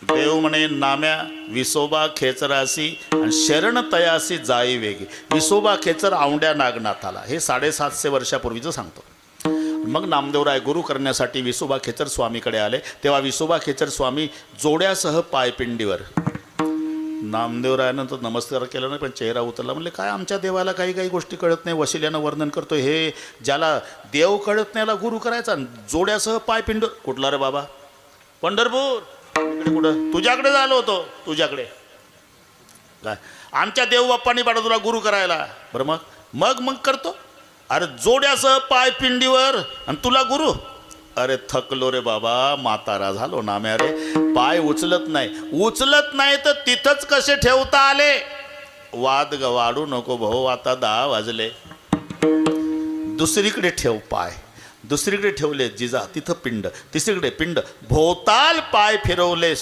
देव म्हणे नाम्या विसोबा खेचरासी आणि शरण तयासी जाई वेगी. विसोबा खेचर औंड्या नागनाथाला, हे 750 वर्षापूर्वीचं सांगतो. मग नामदेवराय गुरु करण्यासाठी विसोबा खेचर स्वामीकडे आले. तेव्हा विसोबा खेचर स्वामी जोड्यासह पायपिंडीवर. नामदेवरायानं तर नमस्कार केला नाही, पण चेहरा उतरला. म्हणले काय आमच्या देवाला काही काही गोष्टी कळत नाही, वशिल्यानं वर्णन करतो. हे ज्याला देव कळत नाही याला गुरु करायचा. जोड्यासह पायपिंड. कुठला रे बाबा? पंढरपूर. इकडे कुठं? तुझ्याकडे झालो होतो. तुझ्याकडे काय? आमच्या देव बाप्पांनी पाठवलं तुला गुरु करायला. बरं मग मग मग करतो. अरे जोड्यासह पायपिंडीवर आणि तुला गुरु? अरे थकलो रे बाबा, म्हातारा झालो ना म्या रे. पाय उचलत नाही तर तिथंच कसे ठेवता आले? वाद वाढू नको भाऊ, आता 10 वाजले. दुसरीकडे ठेव पाय. दुसरीकडे ठेवले जिजा, तिथं पिंड. तिसरीकडे पिंड. भोवताल पाय फिरवले.